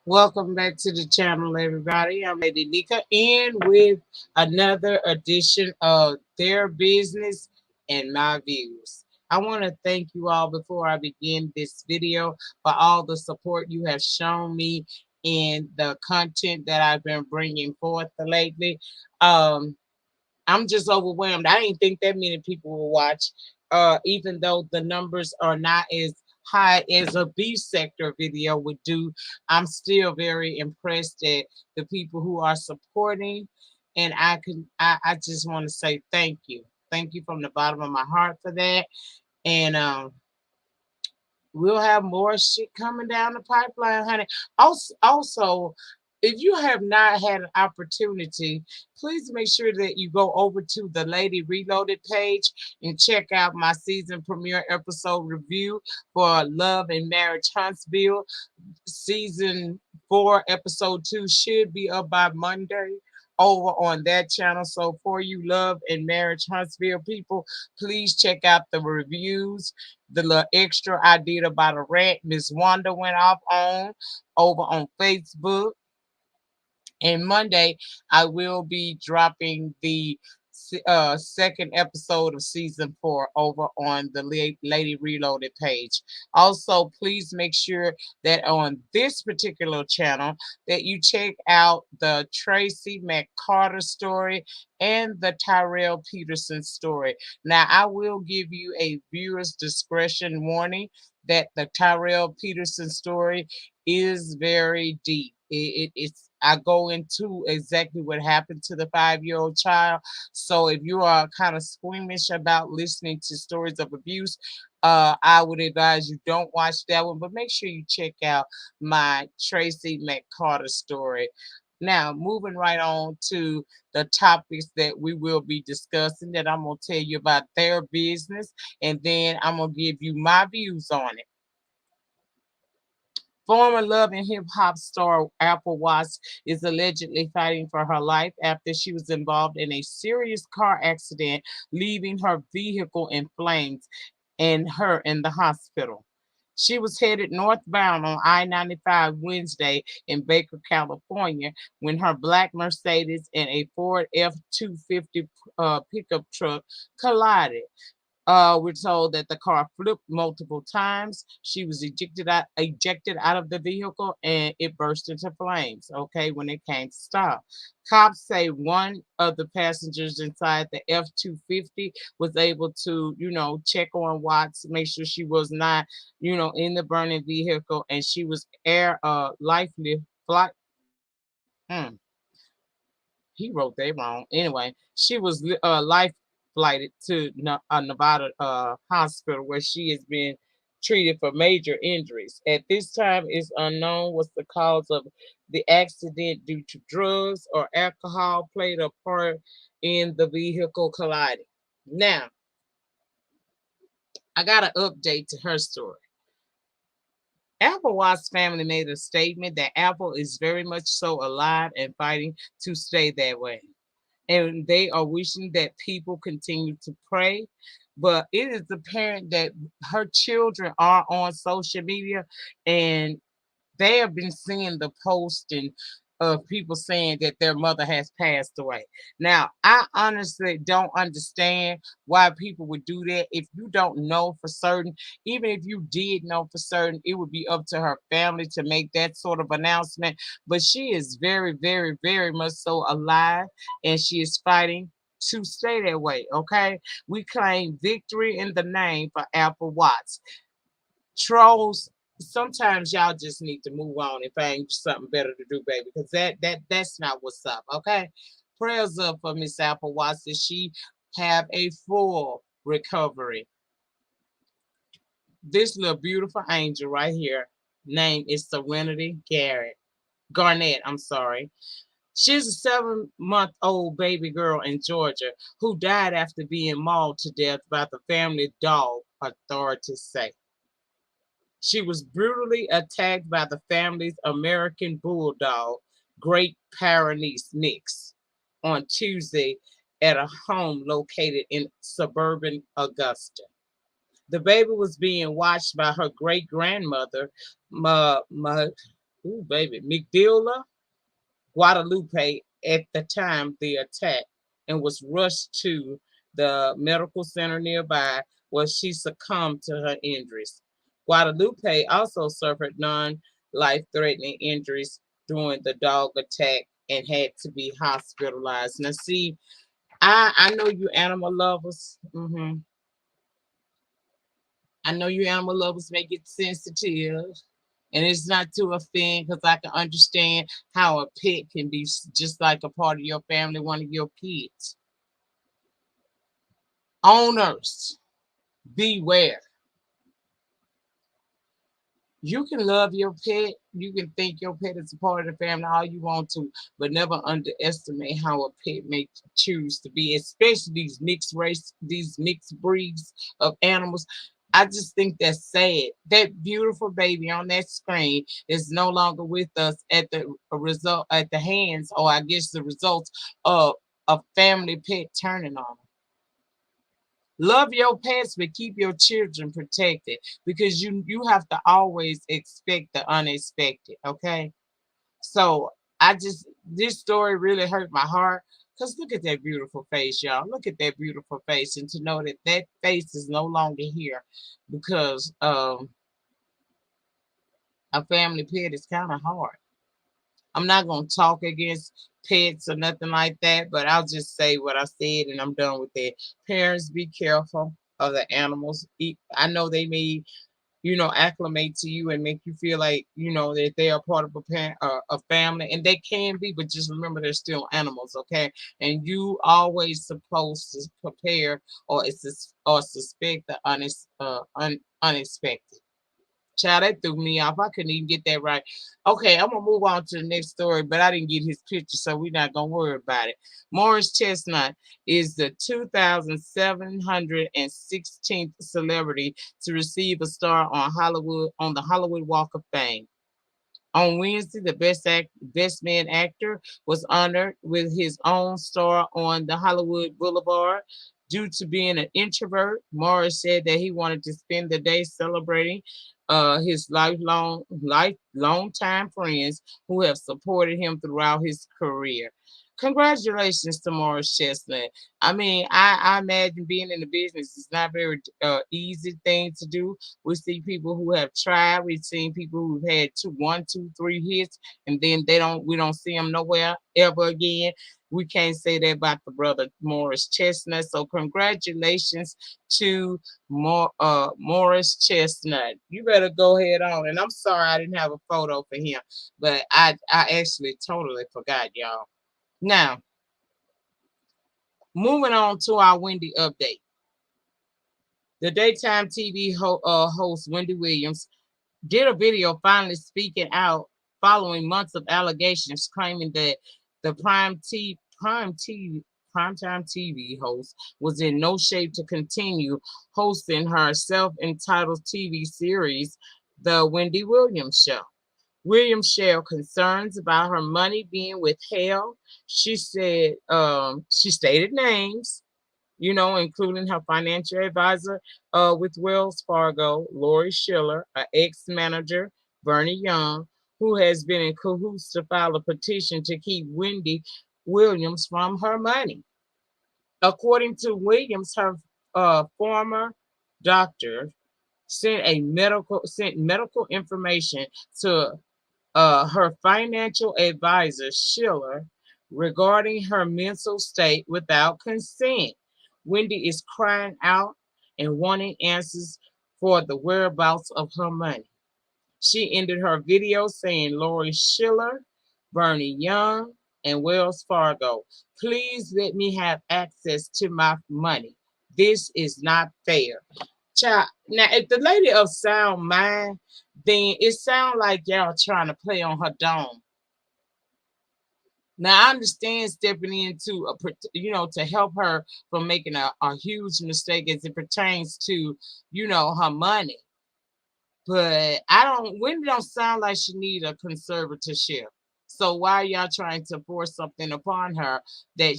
Welcome back to the channel, everybody. I'm Lady Nyca, and with another edition of Their Business and My Views. I want to thank you all before I begin this video for all the support you have shown me in the content that I've been bringing forth lately. Um, I'm just overwhelmed. I didn't think that many people will watch, even though the numbers are not as high as a beef sector video would do. I'm still very impressed at the people who are supporting, and I just want to say thank you. Thank you from the bottom of my heart for that. And we'll have more shit coming down the pipeline, honey. Also, if you have not had an opportunity, please make sure that you go over to the Lady Reloaded page and check out my season premiere episode review for Love and Marriage Huntsville. Season 4, episode 2 should be up by Monday over on that channel. So for you Love and Marriage Huntsville people, please check out the reviews. The little extra I did about a rant Miss Wanda went off on over on Facebook. And Monday, I will be dropping the second episode of season 4 over on the Lady Reloaded page. Also, please make sure that on this particular channel that you check out the Tracy McCarter story and the Tyrell Peterson story. Now, I will give you a viewer's discretion warning that the Tyrell Peterson story is very deep. It's I go into exactly what happened to the 5-year-old child. So if you are kind of squeamish about listening to stories of abuse, I would advise you don't watch that one. But make sure you check out my Tracy McCarter story. Now, moving right on to the topics that we will be discussing, that I'm gonna tell you about their business, and then I'm gonna give you my views on it. Former Love and Hip Hop star AppleWatts is allegedly fighting for her life after she was involved in a serious car accident, leaving her vehicle in flames and her in the hospital. She was headed northbound on I-95 Wednesday in Baker, California, when her black Mercedes and a Ford F-250 pickup truck collided. We're told that the car flipped multiple times. She was ejected out of the vehicle, and it burst into flames. Okay, when it came to stop, cops say one of the passengers inside the F-250 was able to, check on Watts, make sure she was not, in the burning vehicle, and she was lifeless. Hmm, he wrote that wrong. Anyway, she was life flighted to a Nevada hospital where she has been treated for major injuries. At this time, it's unknown what's the cause of the accident due to drugs or alcohol played a part in the vehicle colliding. Now, I got an update to her story. AppleWatts family made a statement that Apple is very much so alive and fighting to stay that way, and they are wishing that people continue to pray. But it is apparent that her children are on social media, and they have been seeing the posting of people saying that their mother has passed away. Now, I honestly don't understand why people would do that. If you don't know for certain, even if you did know for certain, it would be up to her family to make that sort of announcement. But she is very, very, very much so alive, and she is fighting to stay that way. Okay, we claim victory in the name for Apple Watts. Trolls, sometimes y'all just need to move on and find something better to do, baby, because that's not what's up. Okay, prayers up for Miss Apple Watts that she have a full recovery. This little beautiful angel right here, name is Serenity Garnett, I'm sorry. She's a 7-month-old baby girl in Georgia who died after being mauled to death by the family dog, authorities say. She was brutally attacked by the family's American Bulldog, Great Pyrenees mix, on Tuesday at a home located in suburban Augusta. The baby was being watched by her great grandmother, Ooh, baby. McDilla, Guadalupe at the time the attack and was rushed to the medical center nearby where she succumbed to her injuries. Guadalupe also suffered non life threatening injuries during the dog attack and had to be hospitalized. Now, see, I know you animal lovers. I know you animal lovers may get sensitive, and it's not to offend because I can understand how a pet can be just like a part of your family, one of your kids. Owners, beware. You can love your pet. You can think your pet is a part of the family all you want to, but never underestimate how a pet may choose to be, especially these mixed race, these mixed breeds of animals. I just think that's sad. That beautiful baby on that screen is no longer with us at the result at the hands, or I guess the results of a family pet turning on them. Love your pets, but keep your children protected because you have to always expect the unexpected. Okay, so I just this story really hurt my heart because look at that beautiful face, y'all. Look at that beautiful face, and to know that that face is no longer here because a family pet is kind of hard. I'm not gonna talk against pets or nothing like that, but I'll just say what I said and I'm done with it. Parents, be careful of the animals. I know they may, acclimate to you and make you feel like, that they are part of a family, and they can be, but just remember they're still animals, okay? And you always supposed to prepare or suspect the unexpected. Child, that threw me off. I couldn't even get that right. Okay, I'm gonna move on to the next story, but I didn't get his picture, so we're not gonna worry about it. Morris Chestnut is the 2,716th celebrity to receive a star on the Hollywood Walk of Fame. On Wednesday, the best man actor was honored with his own star on the Hollywood Boulevard. Due to being an introvert, Morris said that he wanted to spend the day celebrating his long time friends who have supported him throughout his career. Congratulations to Morris Chestnut. I mean, I imagine being in the business is not very easy thing to do. We see people who have tried. We've seen people who've had one, two, three hits, and then we don't see them nowhere ever again. We can't say that about the brother Morris Chestnut. So congratulations to Morris Chestnut. You better go ahead on. And I'm sorry I didn't have a photo for him, but I actually totally forgot, y'all. Now, moving on to our Wendy update. The daytime TV host Wendy Williams did a video finally speaking out following months of allegations claiming that the primetime TV host was in no shape to continue hosting her self-entitled TV series, The Wendy Williams Show. Williams shared concerns about her money being withheld. She said she stated names, including her financial advisor with Wells Fargo, Lori Schiller, an ex-manager, Bernie Young, who has been in cahoots to file a petition to keep Wendy Williams from her money. According to Williams, her former doctor sent medical information to her financial advisor, Schiller, regarding her mental state without consent. Wendy is crying out and wanting answers for the whereabouts of her money. She ended her video saying, Lori Schiller, Bernie Young, and Wells Fargo, please let me have access to my money. This is not fair. Child, now if the lady of sound mind, then it sounds like y'all trying to play on her dome. Now I understand stepping into to help her from making a huge mistake as it pertains to her money. But Wendy don't sound like she need a conservatorship. So why are y'all trying to force something upon her that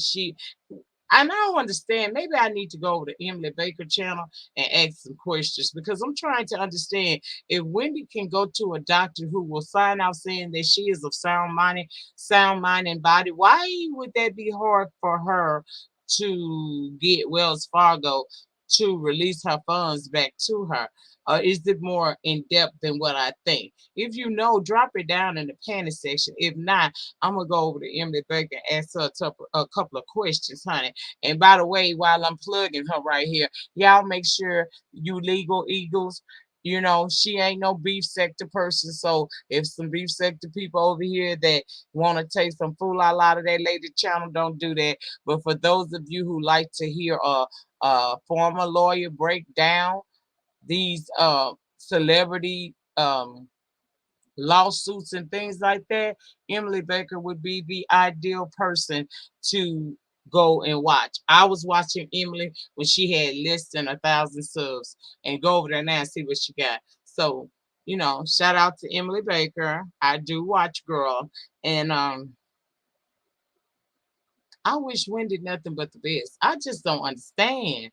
And I don't understand. Maybe I need to go over to Emily Baker channel and ask some questions because I'm trying to understand if Wendy can go to a doctor who will sign out saying that she is of sound mind and body. Why would that be hard for her to get Wells Fargo to release her funds back to her? Is it more in depth than what I think? If you know, drop it down in the panel section. If not, I'm gonna go over to Emily Baker and ask her a couple of questions, honey. And by the way, while I'm plugging her right here, y'all make sure you legal eagles. You know, she ain't no beef sector person. So if some beef sector people over here that want to take some fool out of that lady channel, don't do that. But for those of you who like to hear a former lawyer break down these celebrity lawsuits and things like that, Emily Baker would be the ideal person to go and watch. I was watching Emily when she had less than 1,000 subs, and go over there now and see what she got. So, shout out to Emily Baker. I do watch girl, and I wish Wendy nothing but the best. I just don't understand.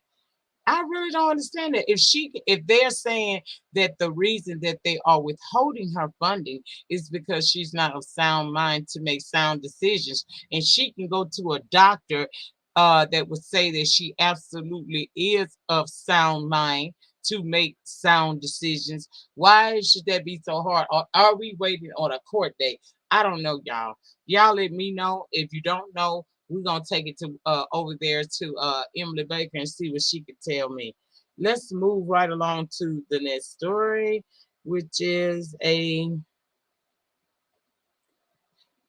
I really don't understand it. If they're saying that the reason that they are withholding her funding is because she's not of sound mind to make sound decisions, and she can go to a doctor that would say that she absolutely is of sound mind to make sound decisions. Why should that be so hard? Or are we waiting on a court date? I don't know, y'all. Y'all let me know if you don't know. We're gonna take it to over there to Emily Baker and see what she could tell me. Let's move right along to the next story, which is a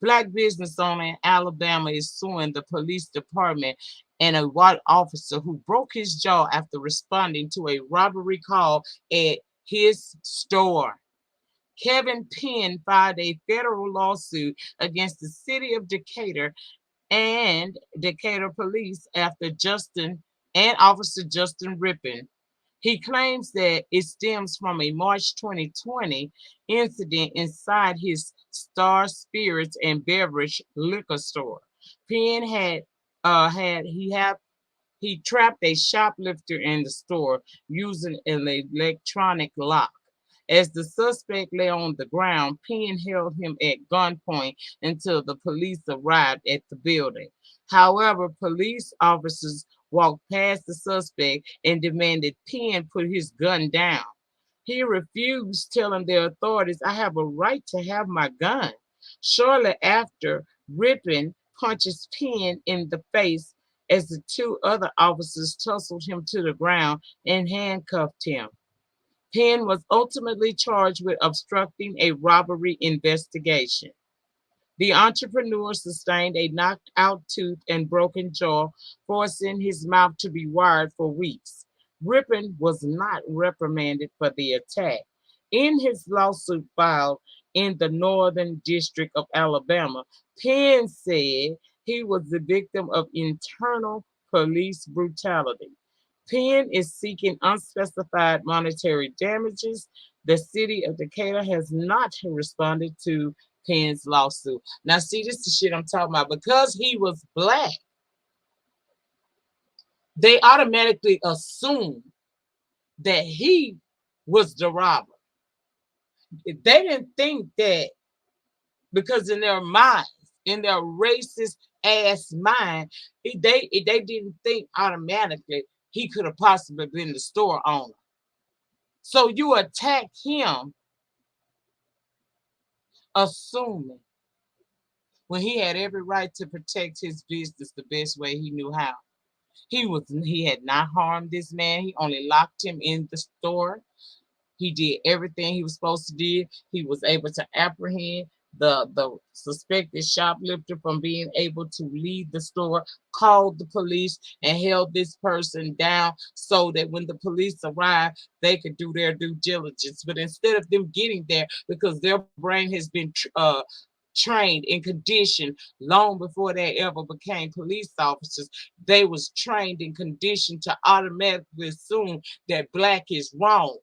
black business owner in Alabama is suing the police department and a white officer who broke his jaw after responding to a robbery call at his store. Kevin Penn filed a federal lawsuit against the city of Decatur and Decatur police after Justin and Officer Justin Rippin. He claims that it stems from a March 2020 incident inside his Star Spirits and Beverage liquor store. Penn he trapped a shoplifter in the store using an electronic lock. As the suspect lay on the ground, Penn held him at gunpoint until the police arrived at the building. However, police officers walked past the suspect and demanded Penn put his gun down. He refused, telling the authorities, I have a right to have my gun. Shortly after, Rippin punches Penn in the face as the two other officers tussled him to the ground and handcuffed him. Penn was ultimately charged with obstructing a robbery investigation. The entrepreneur sustained a knocked out tooth and broken jaw, forcing his mouth to be wired for weeks. Rippin was not reprimanded for the attack. In his lawsuit filed in the Northern District of Alabama, Penn said he was the victim of internal police brutality. Penn is seeking unspecified monetary damages. The city of Decatur has not responded to Penn's lawsuit. Now, see, this is the shit I'm talking about. Because he was black, they automatically assumed that he was the robber. They didn't think that because in their minds, in their racist ass mind, they didn't think automatically he could have possibly been the store owner. So you attack him assuming when he had every right to protect his business the best way he knew how. He had not harmed this man. He only locked him in the store. He did everything he was supposed to do. He was able to apprehend the suspected shoplifter from being able to leave the store, called the police, and held this person down so that when the police arrived, they could do their due diligence. But instead of them getting there, because their brain has been trained and conditioned long before they ever became police officers, they was trained and conditioned to automatically assume that black is wrong.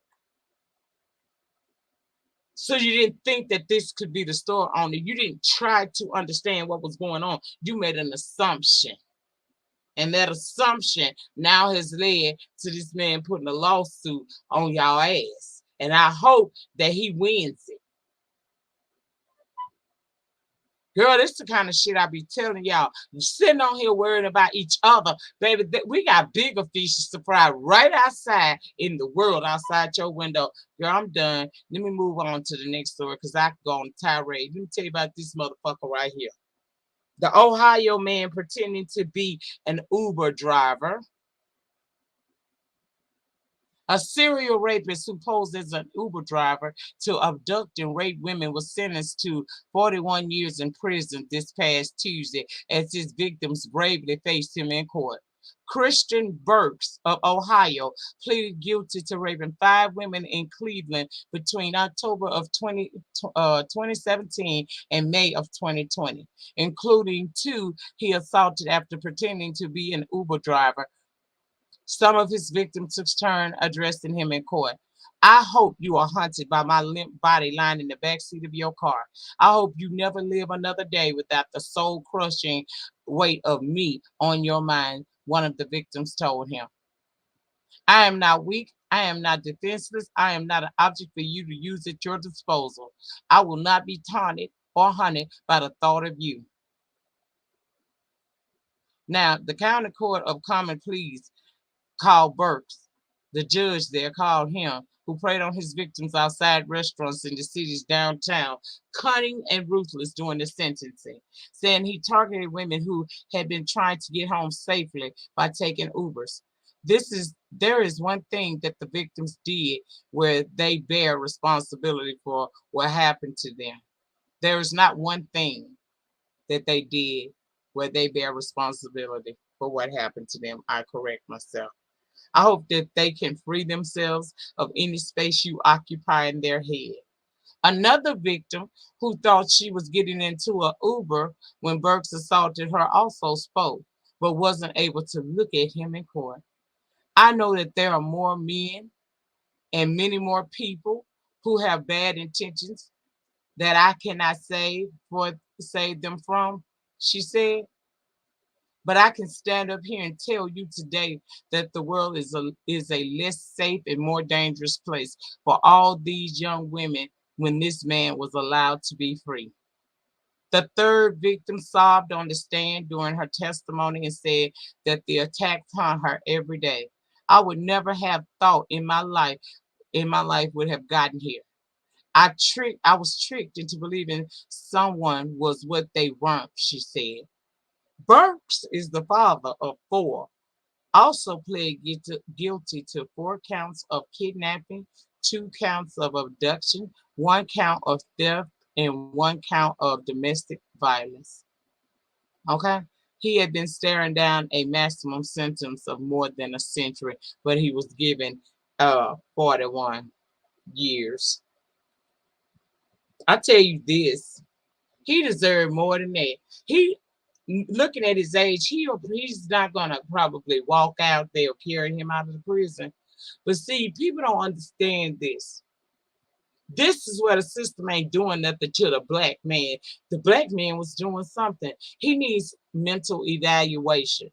So you didn't think that this could be the store owner. You didn't try to understand what was going on. You made an assumption. And that assumption now has led to this man putting a lawsuit on y'all ass. And I hope that he wins it. Girl, this the kind of shit I be telling y'all. You sitting on here worrying about each other. Baby, we got bigger fishes to fry right outside in the world, outside your window. Girl, I'm done. Let me move on to the next story because I can go on a tirade. Let me tell you about this motherfucker right here. The Ohio man pretending to be an Uber driver. A serial rapist who posed as an Uber driver to abduct and rape women was sentenced to 41 years in prison this past Tuesday as his victims bravely faced him in court. Christian Burks of Ohio pleaded guilty to raping 5 women in Cleveland between October of 2017 and May of 2020, including 2 he assaulted after pretending to be an Uber driver. Some of his victims took turn addressing him in court. I hope you are haunted by my limp body lying in the backseat of your car. I hope you never live another day without the soul crushing weight of me on your mind, one of the victims told him. I am not weak. I am not defenseless. I am not an object for you to use at your disposal. I will not be taunted or hunted by the thought of you. Now, the County Court of Common Pleas called Burks. The judge there called him, who preyed on his victims outside restaurants in the city's downtown, cunning and ruthless during the sentencing, saying he targeted women who had been trying to get home safely by taking Ubers. There is one thing that the victims did where they bear responsibility for what happened to them. There is not one thing that they did where they bear responsibility for what happened to them. I correct myself. I hope that they can free themselves of any space you occupy in their head. Another victim who thought she was getting into an Uber when Burks assaulted her also spoke, but wasn't able to look at him in court. I know that there are more men and many more people who have bad intentions that I cannot save them from, she said. But I can stand up here and tell you today that the world is a less safe and more dangerous place for all these young women when this man was allowed to be free. The third victim sobbed on the stand during her testimony and said that the attacks haunt her every day. I would never have thought in my life would have gotten here. I was tricked into believing someone was what they weren't, she said. Burks is the father of 4, also pled guilty to 4 counts of kidnapping, 2 counts of abduction, 1 count of theft, and 1 count of domestic violence. Okay? He had been staring down a maximum sentence of more than a century, but he was given 41 years. I tell you this, he deserved more than that. He looking at his age, he's not gonna probably walk out there or carry him out of the prison. But see, people don't understand this. This is where the system ain't doing nothing to the black man. The black man was doing something. He needs mental evaluation.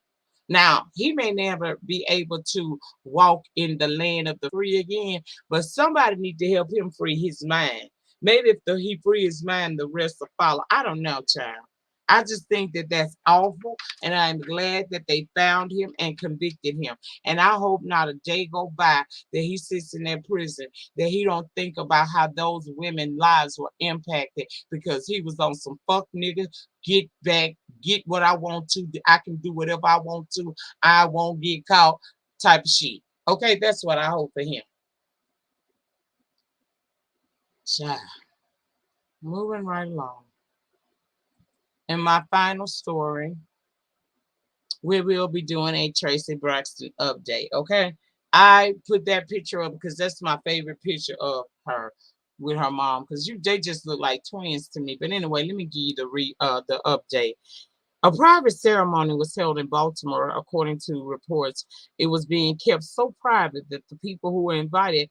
Now, he may never be able to walk in the land of the free again, but somebody need to help him free his mind. Maybe if he free his mind, the rest will follow. I don't know, child. I just think that that's awful, and I'm glad that they found him and convicted him. And I hope not a day go by that he sits in that prison that he don't think about how those women lives were impacted because he was on some fuck nigga, get back, get what I want to, I can do whatever I want to, I won't get caught type of shit. Okay, that's what I hope for him. Child, moving right along. In my final story, we will be doing a Tracy Braxton update. Okay, I put that picture up because that's my favorite picture of her with her mom because they just look like twins to me. But anyway, let me give you the update. A private ceremony was held in Baltimore, according to reports. It was being kept so private that the people who were invited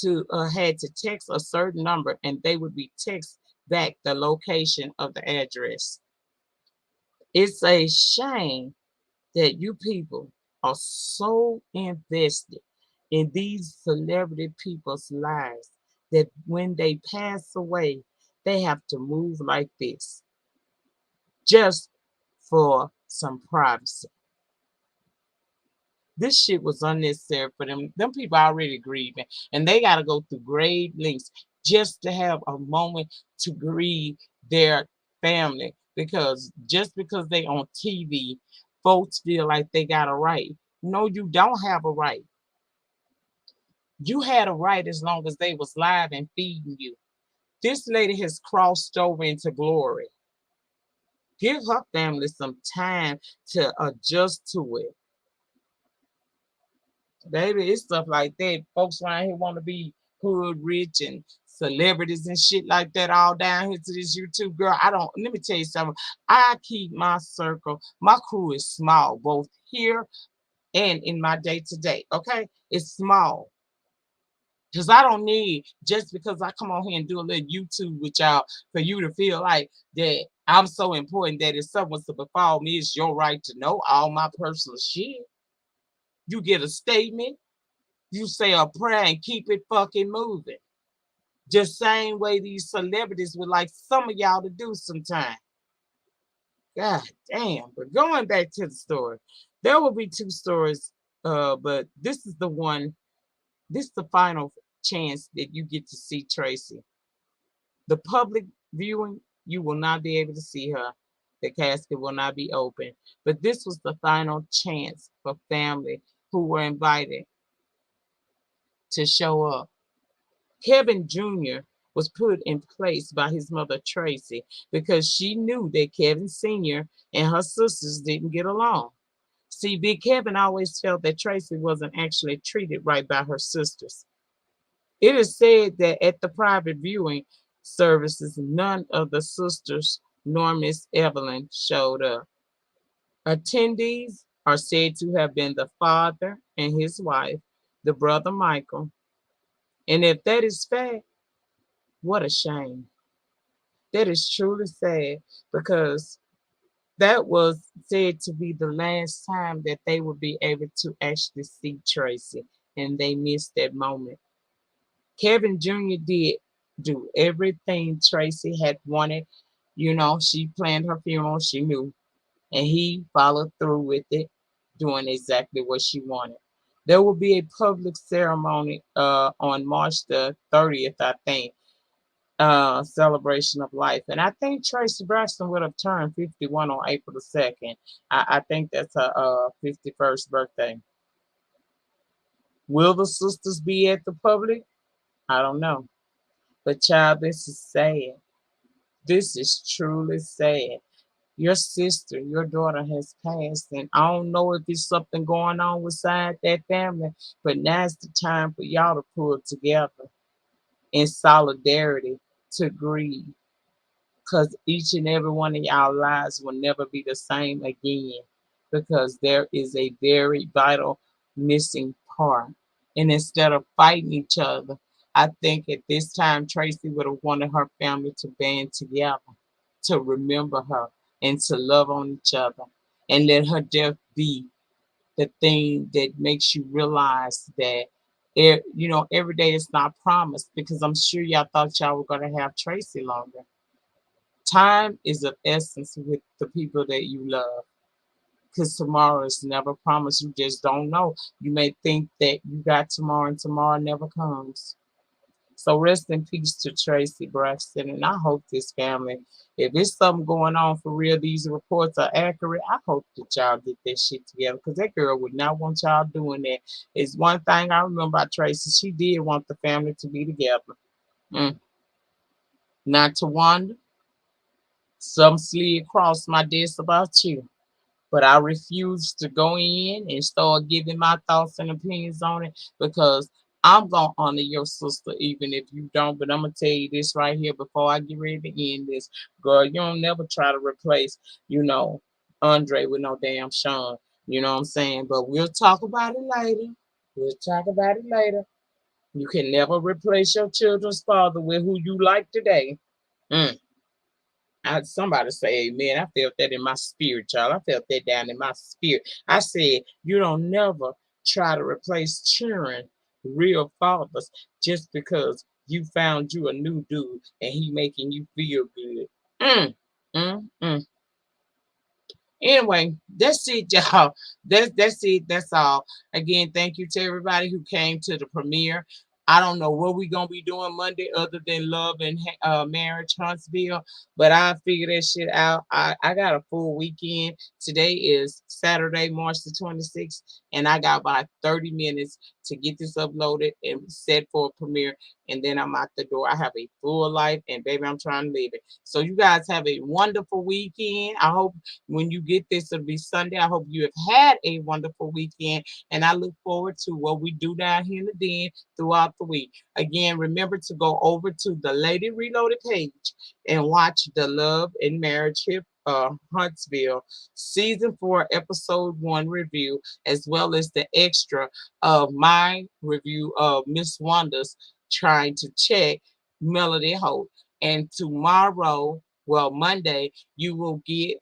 to had to text a certain number, and they would be text back the location of the address. It's a shame that you people are so invested in these celebrity people's lives that when they pass away, they have to move like this just for some privacy. This shit was unnecessary for them. Them people already grieving, and they got to go through great lengths just to have a moment to grieve their family. Because just because they on TV, folks feel like they got a right. No, you don't have a right. You had a right as long as they was live and feeding you. This lady has crossed over into glory. Give her family some time to adjust to it. Baby, it's stuff like that. Folks around here want to be hood rich and celebrities and shit like that all down here to this YouTube girl. I don't, let me tell you something. I keep my circle, my crew is small, both here and in my day to day. Okay? It's small. Because I don't need just because I come on here and do a little YouTube with y'all for you to feel like that I'm so important that if someone's to befall me, it's your right to know all my personal shit. You get a statement, you say a prayer and keep it fucking moving. Just same way these celebrities would like some of y'all to do sometime. God damn. But going back to the story, there will be two stories, but this is the one, this is the final chance that you get to see Tracy. The public viewing, you will not be able to see her. The casket will not be open. But this was the final chance for family who were invited to show up. Kevin Jr. was put in place by his mother Tracy because she knew that Kevin Sr. and her sisters didn't get along. See, Big Kevin always felt that Tracy wasn't actually treated right by her sisters. It is said that at the private viewing services, none of the sisters nor Miss Evelyn showed up. Attendees are said to have been the father and his wife, the brother Michael. And if that is fact, what a shame. That is truly sad because that was said to be the last time that they would be able to actually see Tracy, and they missed that moment. Kevin Jr. did do everything Tracy had wanted. You know, she planned her funeral, she knew, and he followed through with it, doing exactly what she wanted. There will be a public ceremony on March the 30th, I think, celebration of life. And I think Tracy Braxton would have turned 51 on April the 2nd. I think that's her 51st birthday. Will the sisters be at the public? I don't know. But child, this is sad. This is truly sad. Your sister, your daughter has passed, and I don't know if there's something going on inside that family, but now's the time for y'all to pull together in solidarity to grieve, because each and every one of y'all lives will never be the same again, because there is a very vital missing part. And instead of fighting each other, I think at this time Tracy would have wanted her family to band together to remember her and to love on each other and let her death be the thing that makes you realize that every day is not promised, because I'm sure y'all thought y'all were going to have Tracy longer. Time is of essence with the people that you love, because tomorrow is never promised. You just don't know. You may think that you got tomorrow and tomorrow never comes. So rest in peace to Tracy Braxton. And I hope this family, if there's something going on for real, these reports are accurate, I hope that y'all get that shit together, because that girl would not want y'all doing that. It's one thing I remember about Tracy. She did want the family to be together. Mm. Not to wander. Some slid across my desk about you. But I refuse to go in and start giving my thoughts and opinions on it, because I'm gonna honor your sister even if you don't. But I'm gonna tell you this right here before I get ready to end this, girl. You don't never try to replace, Andre with no damn Sean. You know what I'm saying? But we'll talk about it later. We'll talk about it later. You can never replace your children's father with who you like today. Mm. Somebody say amen. I felt that in my spirit, y'all. I felt that down in my spirit. I said, you don't never try to replace children, real fathers, just because you found you a new dude and he making you feel good. Mm, mm. Anyway, that's it, y'all. That's it. That's all. Again, thank you to everybody who came to the premiere. I don't know what we're gonna be doing Monday other than love and marriage Huntsville, but I figure that shit out. I got a full weekend. Today is Saturday, March the 26th, and I got about 30 minutes to get this uploaded and set for a premiere, and then I'm out the door. I have a full life, and baby, I'm trying to live it. So you guys have a wonderful weekend. I hope when you get this, it'll be Sunday. I hope you have had a wonderful weekend, and I look forward to what we do down here in the den throughout the week. Again, remember to go over to the Lady Reloaded page and watch the Love and Marriage Hip Huntsville season 4 episode 1 review, as well as the extra of my review of Miss Wanda's trying to check Melody Holt. And tomorrow, well, Monday, you will get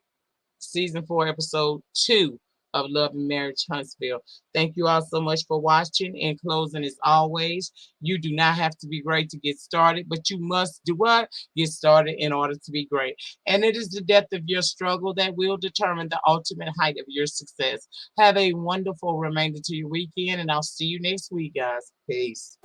season 4, episode 2 of Love and Marriage Huntsville. Thank you all so much for watching. In closing, as always, you do not have to be great to get started, but you must do what? Get started in order to be great. And it is the depth of your struggle that will determine the ultimate height of your success. Have a wonderful remainder to your weekend, and I'll see you next week, guys. Peace.